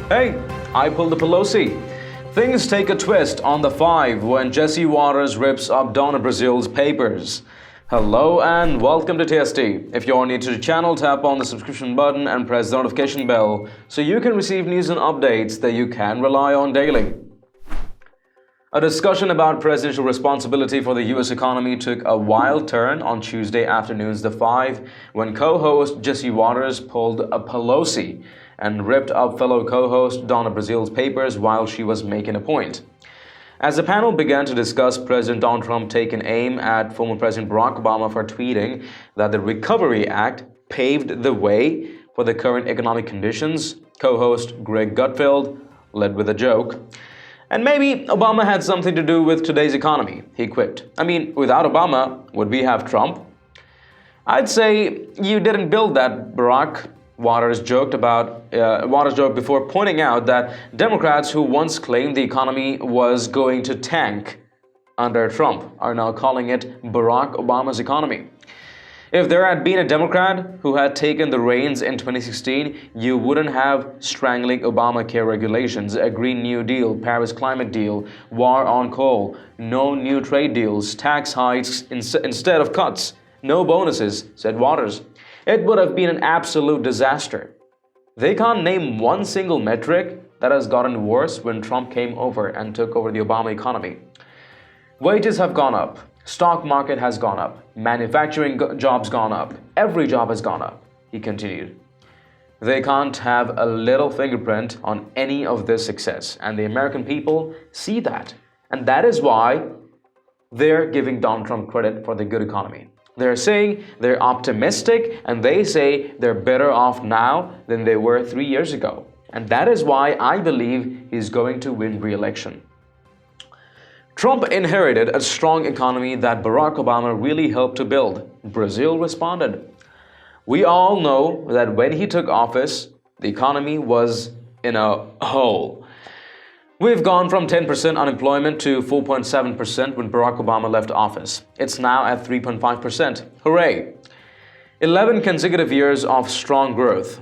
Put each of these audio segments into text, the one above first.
Hey, I pulled the Pelosi. Things take a twist on the 5 when Jesse Waters rips up Donna Brazile's papers. Hello and welcome to TST. If you're new to the channel, tap on the subscription button and press the notification bell so you can receive news and updates that you can rely on daily. A discussion about presidential responsibility for the U.S. economy took a wild turn on Tuesday afternoon's The 5 when co-host Jesse Waters pulled a Pelosi and ripped up fellow co-host Donna Brazile's papers while she was making a point. As the panel began to discuss President Donald Trump taking aim at former President Barack Obama for tweeting that the Recovery Act paved the way for the current economic conditions, co-host Greg Gutfeld led with a joke. And maybe Obama had something to do with today's economy, he quipped. I mean, without Obama, would we have Trump? I'd say you didn't build that, Barack. Waters joked before pointing out that Democrats who once claimed the economy was going to tank under Trump are now calling it Barack Obama's economy. If there had been a Democrat who had taken the reins in 2016, you wouldn't have strangling Obamacare regulations, a Green New Deal, Paris climate deal, war on coal, no new trade deals, tax hikes instead of cuts, no bonuses, said Waters. It would have been an absolute disaster. They can't name one single metric that has gotten worse when Trump came over and took over the Obama economy. Wages have gone up. Stock market has gone up. Manufacturing jobs gone up. Every job has gone up, he continued. They can't have a little fingerprint on any of this success, and the American people see that. And that is why they're giving Donald Trump credit for the good economy. They're saying they're optimistic, and they say they're better off now than they were 3 years ago. And that is why I believe he's going to win re-election. Trump inherited a strong economy that Barack Obama really helped to build. Brazil responded. We all know that when he took office, the economy was in a hole. We've gone from 10% unemployment to 4.7% when Barack Obama left office. It's now at 3.5%. Hooray! 11 consecutive years of strong growth,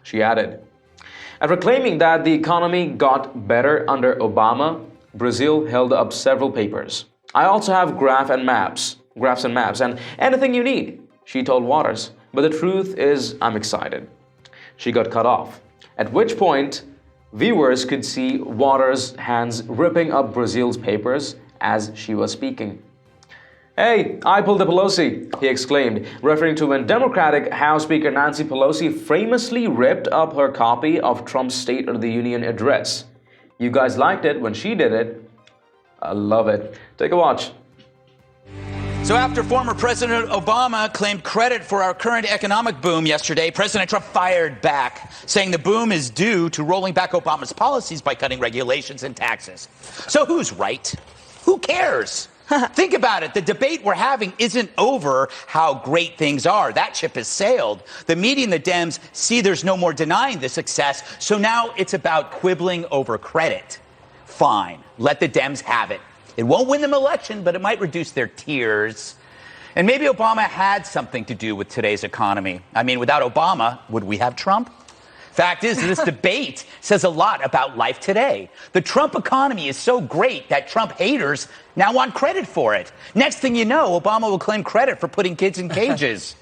she added. After claiming that the economy got better under Obama, Brazil held up several papers. I also have graphs and maps, and anything you need, she told Waters. But the truth is, I'm excited. She got cut off, at which point viewers could see Waters' hands ripping up Brazile's papers as she was speaking. Hey, I pulled the Pelosi, he exclaimed, referring to when Democratic House Speaker Nancy Pelosi famously ripped up her copy of Trump's State of the Union address. You guys liked it when she did it. I love it. Take a watch. So after former President Obama claimed credit for our current economic boom yesterday, President Trump fired back, saying the boom is due to rolling back Obama's policies by cutting regulations and taxes. So who's right? Who cares? Think about it. The debate we're having isn't over how great things are. That ship has sailed. The media and the Dems see there's no more denying the success, so now it's about quibbling over credit. Fine. Let the Dems have it. It won't win them election, but it might reduce their tears. And maybe Obama had something to do with today's economy. I mean, without Obama, would we have Trump? Fact is, this debate says a lot about life today. The Trump economy is so great that Trump haters now want credit for it. Next thing you know, Obama will claim credit for putting kids in cages.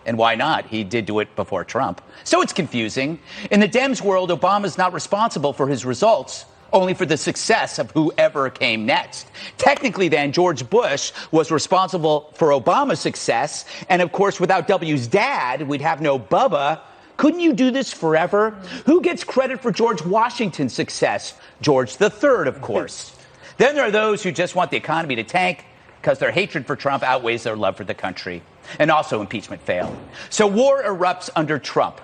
And why not? He did do it before Trump. So it's confusing. In the Dems world, Obama's not responsible for his results, only for the success of whoever came next. Technically, then, George Bush was responsible for Obama's success. And of course, without W's dad, we'd have no Bubba. Couldn't you do this forever? Who gets credit for George Washington's success? George III, of course. Then there are those who just want the economy to tank because their hatred for Trump outweighs their love for the country. And also impeachment failed. So war erupts under Trump.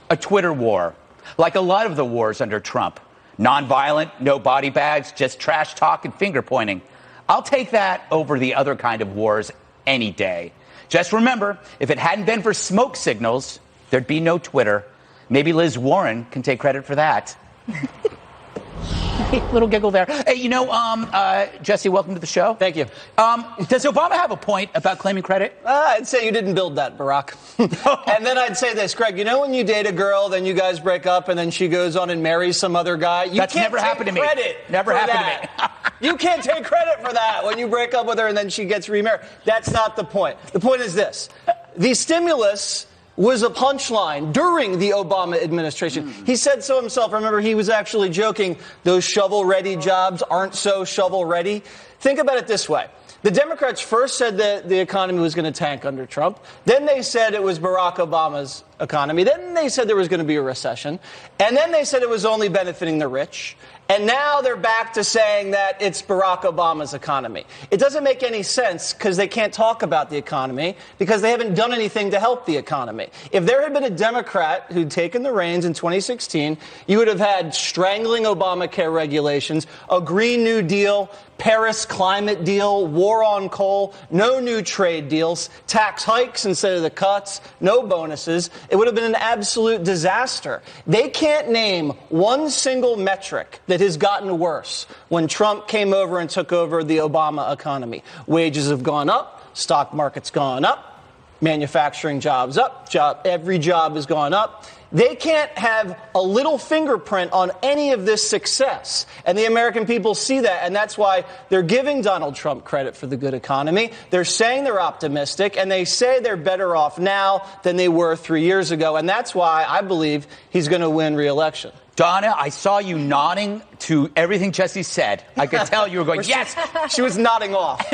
A Twitter war. Like a lot of the wars under Trump. Nonviolent, no body bags, just trash talk and finger pointing. I'll take that over the other kind of wars any day. Just remember, if it hadn't been for smoke signals, there'd be no Twitter. Maybe Liz Warren can take credit for that. Little giggle there. Hey, Jesse, welcome to the show. Thank you. Does Obama have a point about claiming credit? I'd say you didn't build that, Barack. And then I'd say this, Greg, when you date a girl, then you guys break up, and then she goes on and marries some other guy? That's never happened to me. Never happened to me. You can't take credit for that when you break up with her and then she gets remarried. That's not the point. The point is this. The stimulus was a punchline during the Obama administration. He said so himself. Remember, he was actually joking, those shovel-ready jobs aren't so shovel-ready. Think about it this way. The Democrats first said that the economy was going to tank under Trump. Then they said it was Barack Obama's economy. Then they said there was going to be a recession. And then they said it was only benefiting the rich. And now they're back to saying that it's Barack Obama's economy. It doesn't make any sense because they can't talk about the economy because they haven't done anything to help the economy. If there had been a Democrat who'd taken the reins in 2016, you would have had strangling Obamacare regulations, a Green New Deal, Paris climate deal, war on coal, no new trade deals, tax hikes instead of the cuts, no bonuses. It would have been an absolute disaster. They can't name one single metric that has gotten worse when Trump came over and took over the Obama economy. Wages have gone up, stock market's gone up, manufacturing jobs up, every job has gone up. They can't have a little fingerprint on any of this success. And the American people see that, and that's why they're giving Donald Trump credit for the good economy. They're saying they're optimistic, and they say they're better off now than they were 3 years ago. And that's why I believe he's going to win re-election. Donna, I saw you nodding to everything Jesse said. I could tell you were going, yes! She was nodding off.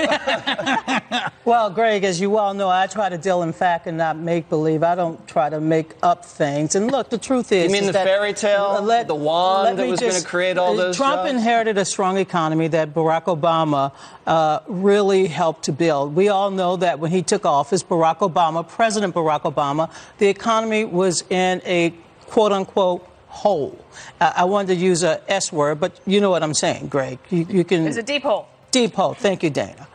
Well, Greg, as you all know, I try to deal in fact and not make believe. I don't try to make up things. And look, the truth is... You mean the fairy tale? The wand that was going to create all those Trump jobs? inherited a strong economy that Barack Obama really helped to build. We all know that when he took office, President Barack Obama, the economy was in a quote-unquote hole. I wanted to use a S word, but you know what I'm saying, Greg. You can. It's a deep hole. Deep hole. Thank you, Dana.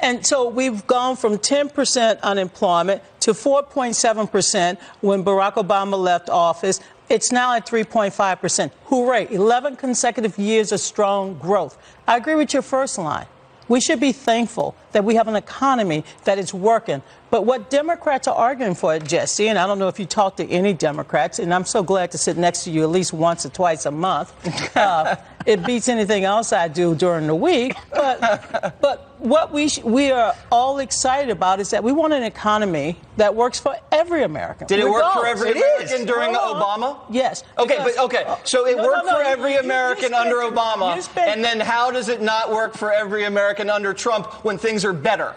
And so we've gone from 10% unemployment to 4.7% when Barack Obama left office. It's now at 3.5%. Hooray. 11 consecutive years of strong growth. I agree with your first line. We should be thankful that we have an economy that is working. But what Democrats are arguing for, Jesse, and I don't know if you talk to any Democrats, and I'm so glad to sit next to you at least once or twice a month. It beats anything else I do during the week. But what we are all excited about is that we want an economy that works for every American. Did it work for every American during Obama? Yes. Okay, so it worked for every American under Obama, and then how does it not work for every American under Trump when things are better?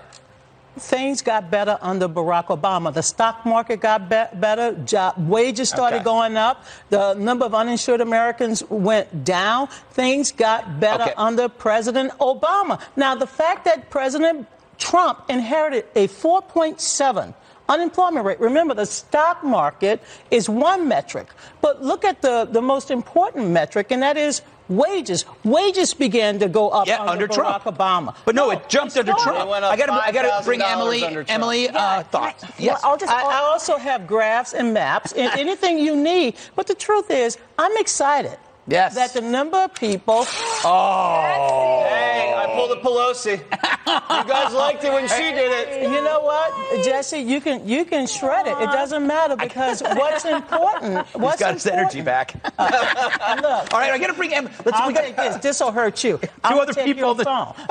Things got better under Barack Obama. The stock market got better. Wages started going up. The number of uninsured Americans went down. Things got better under President Obama. Now, the fact that President Trump inherited a 4.7 unemployment rate. Remember, the stock market is one metric. But look at the most important metric, and that is wages. Wages began to go up under Barack Obama. But no, it jumped under Trump. I got to bring Emily. Thoughts? Yes. Well, I also have graphs and maps and anything you need. But the truth is, I'm excited. Yes. That the number of people. Oh. Hey, I pulled a Pelosi. You guys liked it when she did it. You know what, Jesse? You can shred it. It doesn't matter because what's important. He's got his energy back. Look, all right, I got to bring Emily. I'll take this. This will hurt you. Two other people.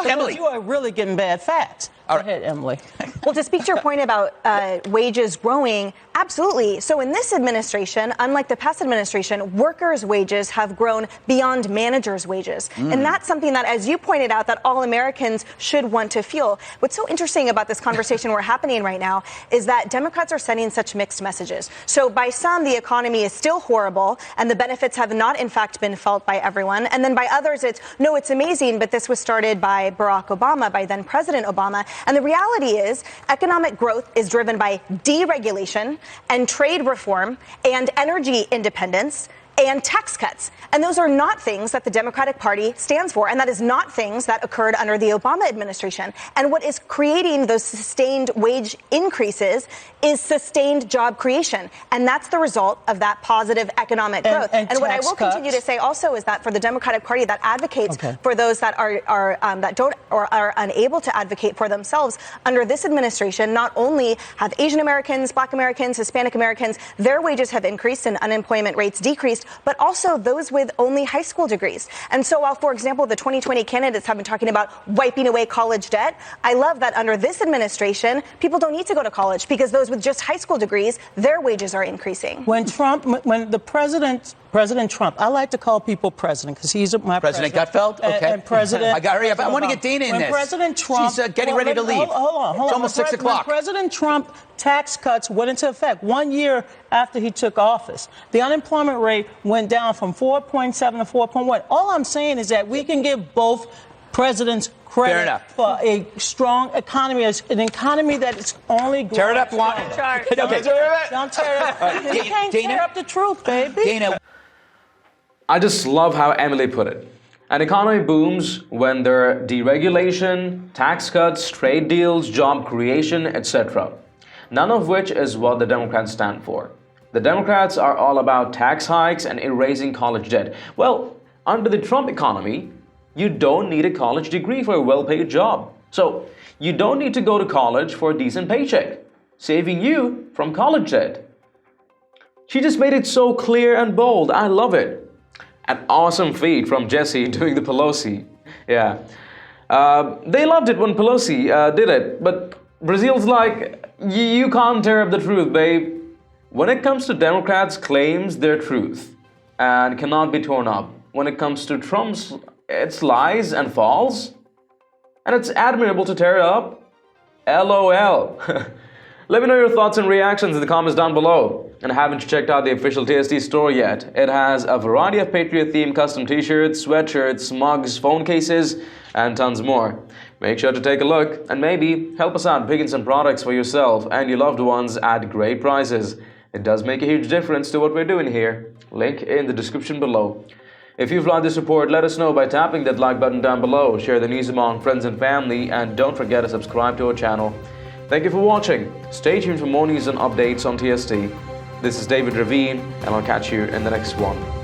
Emily, you are really getting bad facts. Go ahead, Emily. Well, to speak to your point about wages growing, absolutely. So in this administration, unlike the past administration, workers' wages have grown beyond managers' wages. And that's something that, as you pointed out, that all Americans should want to feel. What's so interesting about this conversation we're happening right now is that Democrats are sending such mixed messages. So by some, the economy is still horrible, and the benefits have not, in fact, been felt by everyone. And then by others, it's amazing, but this was started by Barack Obama, by then President Obama. And the reality is economic growth is driven by deregulation and trade reform and energy independence and tax cuts. And those are not things that the Democratic Party stands for. And that is not things that occurred under the Obama administration. And what is creating those sustained wage increases is sustained job creation. And that's the result of that positive economic growth. And what I will cuts. continue to say also is that for the Democratic Party that advocates for those that that don't or are unable to advocate for themselves under this administration, not only have Asian Americans, Black Americans, Hispanic Americans, their wages have increased and unemployment rates decreased, but also those with only high school degrees. And so while, for example, the 2020 candidates have been talking about wiping away college debt, I love that under this administration, people don't need to go to college because those with just high school degrees, their wages are increasing. When President Trump, I like to call people president because he's my President Gutfeld? Okay. And President. I got to hurry up. I want to get Dana in when this. President Trump. She's getting ready to leave. Hold on. It's almost 6 o'clock. When President Trump tax cuts went into effect 1 year after he took office, the unemployment rate went down from 4.7 to 4.1. All I'm saying is that we can give both presidents credit for a strong economy, an economy that is only growing. Tear it up, Juan. Okay. Don't tear it up. You can't tear up the truth, baby. Dana. I just love how Emily put it. An economy booms when there are deregulation, tax cuts, trade deals, job creation, etc. None of which is what the Democrats stand for. The Democrats are all about tax hikes and erasing college debt. Well, under the Trump economy, you don't need a college degree for a well-paid job. So, you don't need to go to college for a decent paycheck, saving you from college debt. She just made it so clear and bold. I love it. An awesome feat from Jesse doing the Pelosi. Yeah. They loved it when Pelosi did it, but Brazil's like, you can't tear up the truth, babe. When it comes to Democrats' claims, they're truth and cannot be torn up. When it comes to Trump's, it's lies and false, and it's admirable to tear it up. LOL. Let me know your thoughts and reactions in the comments down below. And haven't you checked out the official TST store yet? It has a variety of Patriot-themed custom t-shirts, sweatshirts, mugs, phone cases, and tons more. Make sure to take a look and maybe help us out picking some products for yourself and your loved ones at great prices. It does make a huge difference to what we're doing here. Link in the description below. If you've liked this report, let us know by tapping that like button down below, share the news among friends and family, and don't forget to subscribe to our channel. Thank you for watching. Stay tuned for more news and updates on TST. This is David Ravine, and I'll catch you in the next one.